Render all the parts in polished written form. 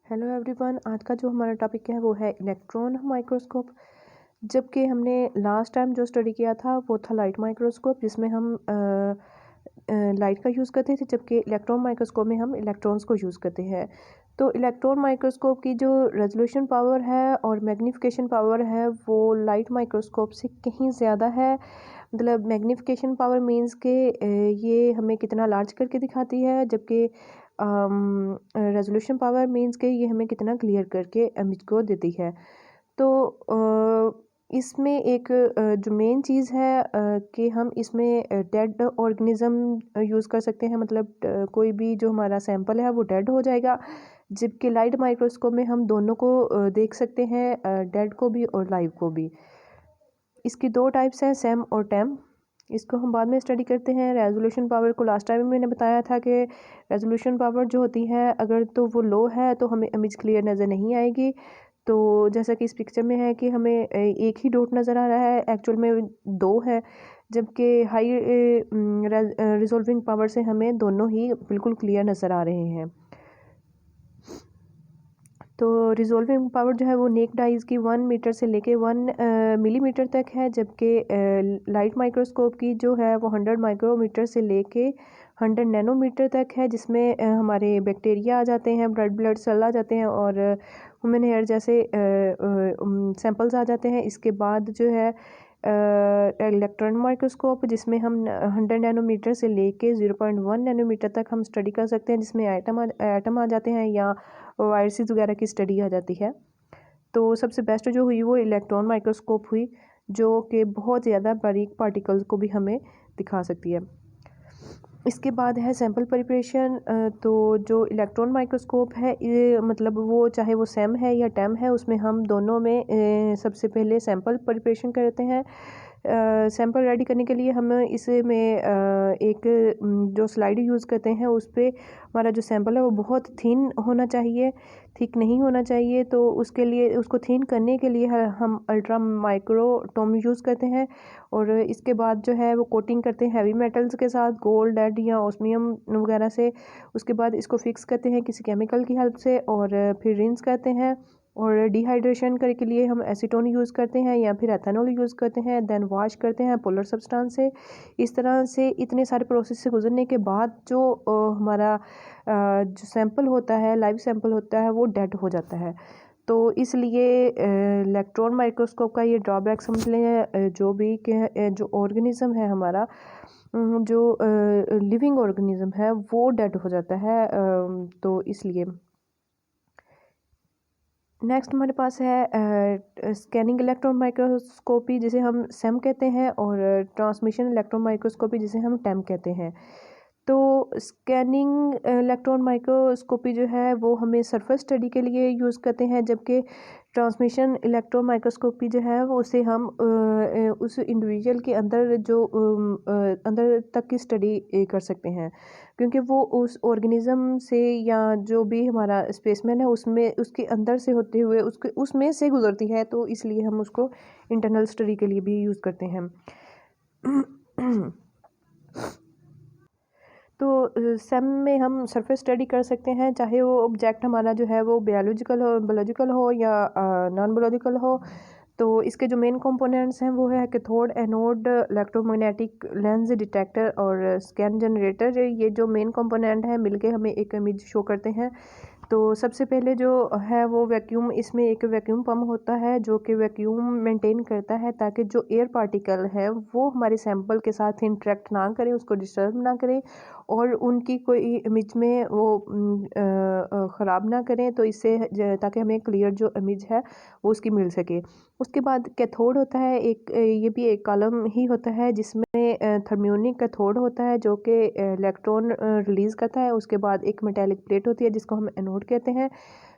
Hello everyone, आज का जो हमारा टॉपिक है वो है इलेक्ट्रॉन माइक्रोस्कोप। जबकि हमने लास्ट टाइम जो स्टडी किया था वो था लाइट माइक्रोस्कोप, जिसमें हम लाइट का यूज़ करते थे, जबकि इलेक्ट्रॉन माइक्रोस्कोप में हम इलेक्ट्रॉन्स को यूज़ करते हैं। तो इलेक्ट्रॉन माइक्रोस्कोप की जो रेजोल्यूशन पावर है और मैग्नीफिकेशन पावर है वो लाइट माइक्रोस्कोप से कहीं ज़्यादा है। मतलब मैग्नीफिकेशन पावर मींस के ये हमें कितना लार्ज करके दिखाती है, जबकि रेजोल्यूशन पावर मींस के ये हमें कितना क्लियर करके इमेज को देती है। तो इसमें एक जो मेन चीज़ है कि हम इसमें डेड ऑर्गेनिज्म यूज़ कर सकते हैं। मतलब कोई भी जो हमारा सैंपल है वो डेड हो जाएगा, जबकि लाइट माइक्रोस्कोप में हम दोनों को देख सकते हैं, डेड को भी और लाइव को भी। इसकी दो टाइप्स हैं, सैम और टैम। इसको हम बाद में स्टडी करते हैं। रेजोल्यूशन पावर को लास्ट टाइम मैंने बताया था कि रेजोल्यूशन पावर जो होती है अगर तो वो लो है तो हमें इमेज क्लियर नज़र नहीं आएगी। तो जैसा कि इस पिक्चर में है कि हमें एक ही डॉट नज़र आ रहा है, एक्चुअल में दो है, जबकि हाई रिजोल्विंग पावर से हमें दोनों ही बिल्कुल क्लियर नज़र आ रहे हैं। तो रिजोल्विंग पावर जो है वो नेक्ड आइज की 1 मीटर से लेके 1 मिलीमीटर तक है, जबकि लाइट माइक्रोस्कोप की जो है वो 100 माइक्रोमीटर से लेके 100 नैनोमीटर तक है, जिसमें हमारे बैक्टीरिया आ जाते हैं, ब्लड सेल आ जाते हैं और ह्यूमन हेयर जैसे सैंपल्स आ जाते हैं। इसके बाद जो है इलेक्ट्रॉन माइक्रोस्कोप, जिसमें हम 100 नैनोमीटर से लेके 0.1 नैनोमीटर तक हम स्टडी कर सकते हैं, जिसमें एटम आ जाते हैं या वायरसेस वगैरह की स्टडी आ जाती है। तो सबसे बेस्ट जो हुई वो इलेक्ट्रॉन माइक्रोस्कोप हुई, जो कि बहुत ज़्यादा बारीक पार्टिकल्स को भी हमें दिखा सकती है। इसके बाद है सैंपल प्रिपरेशन। तो जो इलेक्ट्रॉन माइक्रोस्कोप है ये मतलब वो चाहे वो सैम है या टैम है, उसमें हम दोनों में सबसे पहले सैंपल प्रिपरेशन करते हैं। सैंपल रेडी करने के लिए हम इसमें एक जो स्लाइड यूज़ करते हैं उस पर हमारा जो सैंपल है वो बहुत थिन होना चाहिए, थिक नहीं होना चाहिए। तो उसके लिए उसको थिन करने के लिए हम अल्ट्रा माइक्रोटोम यूज़ करते हैं और इसके बाद जो है वो कोटिंग करते हैं हैवी मेटल्स के साथ, गोल्ड, लेड या ऑस्मियम वगैरह से। उसके बाद इसको फिक्स करते हैं किसी केमिकल की हेल्प से और फिर रिंस करते हैं। और डिहाइड्रेशन करने के लिए हम एसीटोन यूज़ करते हैं या फिर एथेनॉल यूज़ करते हैं, देन वॉश करते हैं पोलर सब्सटेंस से। इस तरह से इतने सारे प्रोसेस से गुजरने के बाद जो हमारा जो सैंपल होता है, लाइव सैंपल होता है, वो डेड हो जाता है। तो इसलिए इलेक्ट्रॉन माइक्रोस्कोप का ये ड्रॉबैक समझ लें, जो भी कि जो ऑर्गेनिज्म है हमारा, जो लिविंग ऑर्गेनिज्म है वो डेड हो जाता है। तो इसलिए नेक्स्ट हमारे पास है स्कैनिंग इलेक्ट्रॉन माइक्रोस्कोपी, जिसे हम सैम कहते हैं, और ट्रांसमिशन इलेक्ट्रॉन माइक्रोस्कोपी, जिसे हम टैम कहते हैं। तो स्कैनिंग इलेक्ट्रॉन माइक्रोस्कोपी जो है वो हमें सरफेस स्टडी के लिए यूज़ करते हैं, जबकि ट्रांसमिशन इलेक्ट्रॉन माइक्रोस्कोपी जो है वो उसे हम उस इंडिविजुअल के अंदर जो अंदर तक की स्टडी कर सकते हैं, क्योंकि वो उस ऑर्गेनिज्म से या जो भी हमारा स्पेसमैन है उसमें उसके अंदर से होते हुए उसके उसमें से गुजरती है। तो इसलिए हम उसको इंटरनल स्टडी के लिए भी यूज़ करते हैं। तो सेम में हम सरफेस स्टडी कर सकते हैं, चाहे वो ऑब्जेक्ट हमारा जो है वो बायोलॉजिकल हो या नॉन बायोलॉजिकल हो। तो इसके जो मेन कंपोनेंट्स हैं वो है cathode, anode, electromagnetic lens, detector और स्कैन जनरेटर। ये जो मेन कंपोनेंट है मिलके हमें एक इमेज शो करते हैं। तो सबसे पहले जो है वो वैक्यूम, इसमें एक वैक्यूम पम्प होता है जो कि वैक्यूम मेंटेन करता है ताकि जो एयर पार्टिकल है वो हमारे सैंपल के साथ इंटरेक्ट ना करें, उसको डिस्टर्ब ना करें और उनकी कोई इमेज में वो ख़राब ना करें। तो इससे ताकि हमें क्लियर जो इमेज है वो उसकी मिल सके। उसके बाद कैथोड होता है, एक ये भी एक कॉलम ही होता है जिसमें थर्मियोनिक कैथोड होता है जो कि इलेक्ट्रॉन रिलीज़ करता है। उसके बाद एक मेटेलिक प्लेट होती है जिसको हम एनोड कहते हैं,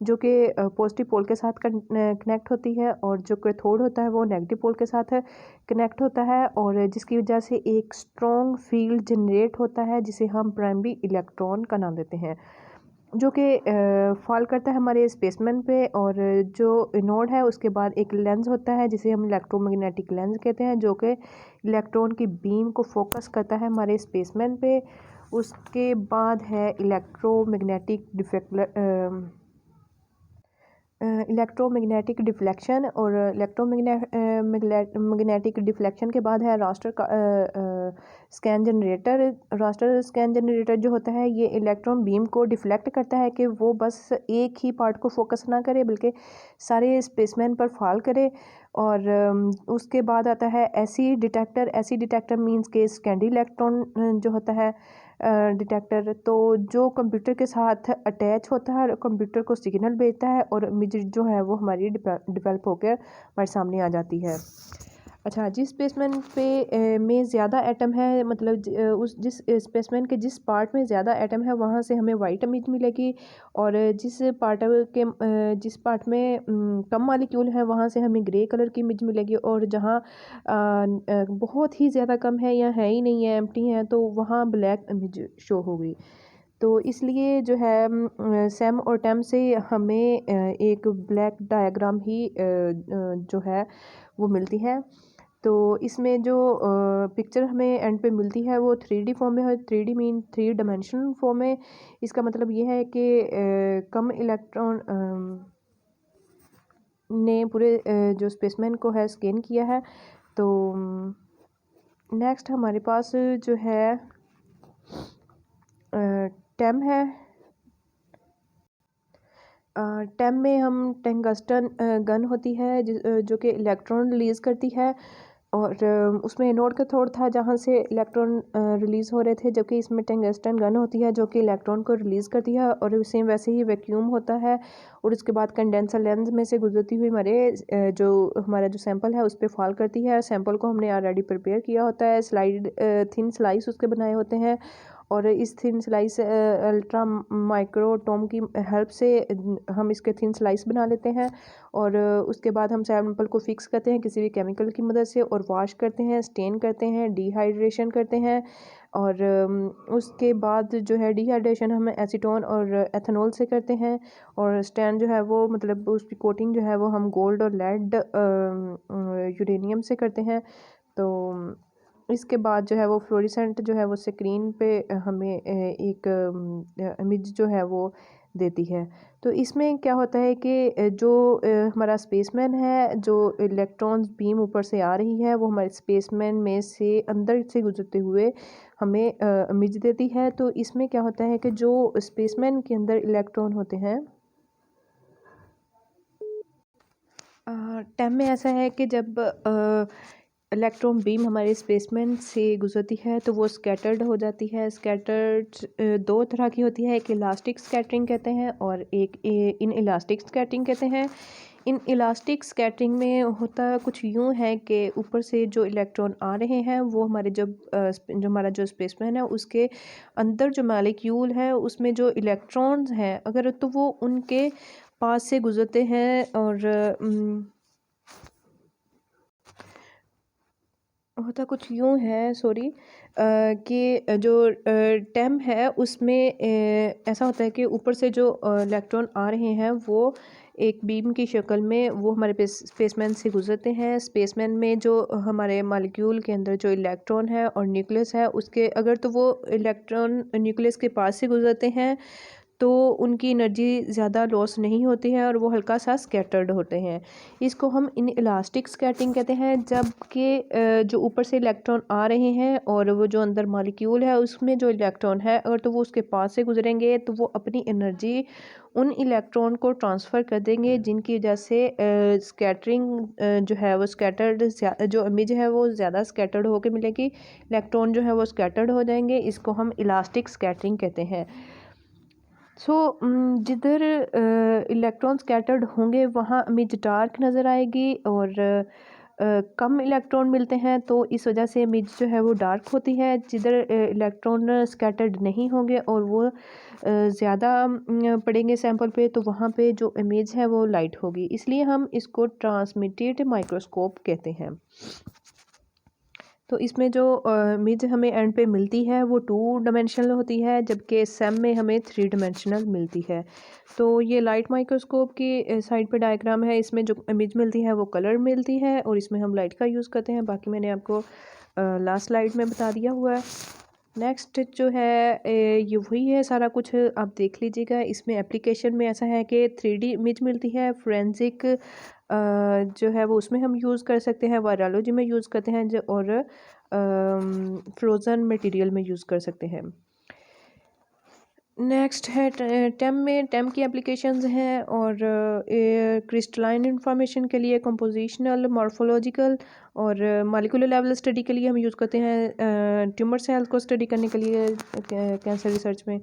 जो कि पॉजिटिव पोल के साथ कनेक्ट होती है, और जो कैथोड होता है वो नेगेटिव पोल के साथ कनेक्ट होता है, और जिसकी वजह से एक स्ट्रॉन्ग फील्ड जनरेट होता है जिसे हम प्राइमरी इलेक्ट्रॉन का नाम देते हैं, जो कि फॉल करता है हमारे स्पेसमैन पे। और जो एनोड है उसके बाद एक लेंस होता है जिसे हम इलेक्ट्रोमैग्नेटिक लेंस कहते हैं, जो कि इलेक्ट्रॉन की बीम को फोकस करता है हमारे स्पेसमैन पे। उसके बाद है इलेक्ट्रोमैग्नेटिक इलेक्ट्रोमैग्नेटिक डिफ्लेक्शन, और इलेक्ट्रोमैग्नेटिक डिफ्लेक्शन के बाद है raster scan generator. Raster scan generator जो होता है ये इलेक्ट्रॉन बीम को डिफ्लेक्ट करता है कि वो बस एक ही पार्ट को फोकस ना करे बल्कि सारे स्पेसमैन पर फॉल करे। और उसके बाद आता है AC detector. AC detector means के स्कैंडी इलेक्ट्रॉन जो होता है डिटेक्टर, तो जो कंप्यूटर के साथ अटैच होता है और कंप्यूटर को सिग्नल भेजता है और इमेज जो है वो हमारी डेवलप होकर हमारे सामने आ जाती है। अच्छा, जिस स्पेसमैन पे में ज़्यादा एटम है, मतलब उस जिस स्पेसमैन के जिस पार्ट में ज़्यादा एटम है वहाँ से हमें वाइट इमेज मिलेगी, और जिस पार्ट में कम मॉलिक्यूल है वहाँ से हमें ग्रे कलर की इमेज मिलेगी, और जहाँ बहुत ही ज़्यादा कम है या है ही नहीं है, एम्प्टी है, तो वहाँ ब्लैक इमेज शो होगी। तो इसलिए जो है सैम और टैम से हमें एक ब्लैक डायग्राम ही जो है वो मिलती है। तो इसमें जो पिक्चर हमें एंड पे मिलती है वो 3D फॉर्म में है। 3D मीन 3 डायमेंशनल फॉर्म में। इसका मतलब ये है कि कम इलेक्ट्रॉन ने पूरे जो स्पेसमैन को है स्कैन किया है। तो नेक्स्ट हमारे पास जो है टेम है। टेम में हम टंगस्टन गन होती है जो कि इलेक्ट्रॉन रिलीज़ करती है, और उसमें एनोड कैथोड था जहाँ से इलेक्ट्रॉन रिलीज़ हो रहे थे, जबकि इसमें टंगस्टन गन होती है जो कि इलेक्ट्रॉन को रिलीज़ करती है, और सेम वैसे ही वैक्यूम होता है, और उसके बाद कंडेंसर लेंस में से गुजरती हुई हमारा जो सैंपल है उस पर फॉल करती है। सैंपल को हमने ऑलरेडी प्रिपेयर किया होता है, थिन स्लाइस उसके बनाए होते हैं, और इस थिन स्लाइस अल्ट्रा माइक्रोटोम की हेल्प से हम इसके थिन स्लाइस बना लेते हैं, और उसके बाद हम सैंपल को फिक्स करते हैं किसी भी केमिकल की मदद से, और वॉश करते हैं, स्टेन करते हैं, डिहाइड्रेशन करते हैं, और उसके बाद जो है डिहाइड्रेशन हम एसीटोन और एथेनॉल से करते हैं, और स्टेन जो है वो मतलब उसकी कोटिंग जो है वो हम गोल्ड और लेड यूरेनियम से करते हैं। तो इसके बाद जो है वो फ्लोरेसेंट जो है वो स्क्रीन पे हमें एक इमेज जो है वो देती है। तो इसमें क्या होता है कि जो हमारा स्पेसमैन है, जो इलेक्ट्रॉन्स बीम ऊपर से आ रही है वो हमारे स्पेसमैन में से अंदर से गुजरते हुए हमें इमेज देती है। तो इसमें क्या होता है कि जो स्पेसमैन के अंदर इलेक्ट्रॉन होते हैं, टाइम में ऐसा है कि जब इलेक्ट्रॉन बीम हमारे स्पेसमैन से गुजरती है तो वो स्कैटर्ड हो जाती है। स्कैटर्ड दो तरह की होती है, एक इलास्टिक स्कैटरिंग कहते हैं और एक इन इलास्टिक स्कैटरिंग कहते हैं। इन इलास्टिक स्कैटरिंग में होता कुछ यूँ है कि ऊपर से जो इलेक्ट्रॉन आ रहे हैं वो हमारे जो हमारा जो स्पेसमैन है उसके अंदर जो मॉलिक्यूल है उसमें जो इलेक्ट्रॉन्स हैं अगर तो वो उनके पास से गुजरते हैं, और होता कुछ यूँ है कि जो टेम है उसमें ऐसा होता है कि ऊपर से जो इलेक्ट्रॉन आ रहे हैं वो एक बीम की शक्ल में वो हमारे स्पेसमैन से गुजरते हैं। स्पेसमैन में जो हमारे मॉलिक्यूल के अंदर जो इलेक्ट्रॉन है और न्यूक्लियस है उसके अगर तो वो इलेक्ट्रॉन न्यूक्लियस के पास से गुजरते हैं तो उनकी एनर्जी ज़्यादा लॉस नहीं होती है और वो हल्का सा स्कैटर्ड होते हैं। इसको हम इन इलास्टिक स्कैटरिंग कहते हैं। जबकि जो ऊपर से इलेक्ट्रॉन आ रहे हैं और वो जो अंदर मॉलिक्यूल है उसमें जो इलेक्ट्रॉन है अगर तो वो उसके पास से गुजरेंगे तो वो अपनी एनर्जी उन इलेक्ट्रॉन को ट्रांसफ़र कर देंगे, जिनकी वजह से स्कैटरिंग जो है वो स्कैटर्ड जो इमेज है वो ज़्यादा स्कैटर्ड होकर मिलेगी। इलेक्ट्रॉन जो है वो स्कैटर्ड हो जाएंगे, इसको हम इलास्टिक स्कैटरिंग कहते हैं। जिधर इलेक्ट्रॉन स्कैटर्ड होंगे वहाँ इमेज डार्क नज़र आएगी, और कम इलेक्ट्रॉन मिलते हैं तो इस वजह से इमेज जो है वो डार्क होती है। जिधर इलेक्ट्रॉन स्कैटर्ड नहीं होंगे और वो ज़्यादा पड़ेंगे सैंपल पे तो वहाँ पे जो इमेज है वो लाइट होगी, इसलिए हम इसको ट्रांसमिटेड माइक्रोस्कोप कहते हैं। तो इसमें जो इमेज हमें एंड पे मिलती है वो 2 डायमेंशनल होती है, जबकि सैम में हमें 3 डायमेंशनल मिलती है। तो ये लाइट माइक्रोस्कोप की साइड पे डायग्राम है। इसमें जो इमेज मिलती है वो कलर मिलती है और इसमें हम लाइट का यूज़ करते हैं। बाकी मैंने आपको लास्ट स्लाइड में बता दिया हुआ है। नेक्स्ट जो है ये वही है सारा कुछ, आप देख लीजिएगा। इसमें एप्लीकेशन में ऐसा है कि 3D इमेज मिलती है, फोरेंसिक जो है वो उसमें हम यूज़ कर सकते हैं, वायरोलॉजी में यूज़ करते हैं जो, और फ्रोज़न मटेरियल में यूज़ कर सकते हैं। नेक्स्ट है टेम में, टेम की एप्लीकेशंस हैं और क्रिस्टलाइन इंफॉर्मेशन के लिए, कंपोजिशनल, मॉर्फोलॉजिकल और मॉलिक्यूलर लेवल स्टडी के लिए हम यूज़ करते हैं, ट्यूमर सेल को स्टडी करने के लिए कैंसर रिसर्च में।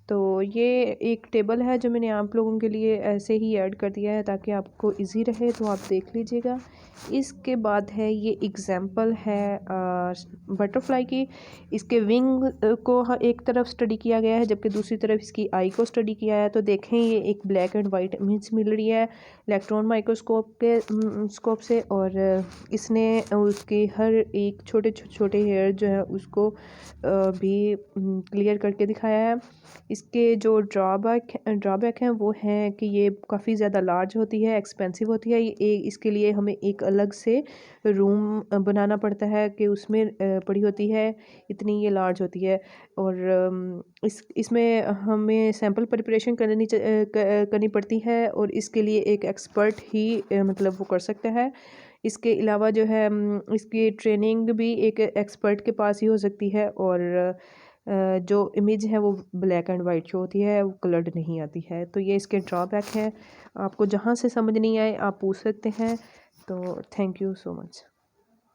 तो ये एक टेबल है जो मैंने आप लोगों के लिए ऐसे ही ऐड कर दिया है ताकि आपको इजी रहे, तो आप देख लीजिएगा। इसके बाद है ये एग्जांपल है बटरफ्लाई की। इसके विंग को एक तरफ स्टडी किया गया है जबकि दूसरी तरफ इसकी आई को स्टडी किया है। तो देखें ये एक ब्लैक एंड वाइट इमेज मिल रही है इलेक्ट्रॉन माइक्रोस्कोप के स्कोप से, और इसने उसके हर एक छोटे छोटे हेयर जो है उसको भी क्लियर करके दिखाया है। इसके जो ड्रॉबैक हैं वो हैं कि ये काफ़ी ज़्यादा लार्ज होती है, एक्सपेंसिव होती है। ये इसके लिए हमें एक अलग से रूम बनाना पड़ता है कि उसमें पड़ी होती है, इतनी ये लार्ज होती है। और इसमें हमें सैंपल प्रिपरेशन करनी पड़ती है और इसके लिए एक एक्सपर्ट ही मतलब वो कर सकता है। इसके अलावा जो है इसकी ट्रेनिंग भी एक एक्सपर्ट के पास ही हो सकती है, और जो इमेज है वो ब्लैक एंड वाइट जो होती है वो कलर्ड नहीं आती है। तो ये इसके ड्रॉबैक है। आपको जहाँ से समझ नहीं आए आप पूछ सकते हैं। तो थैंक यू सो मच।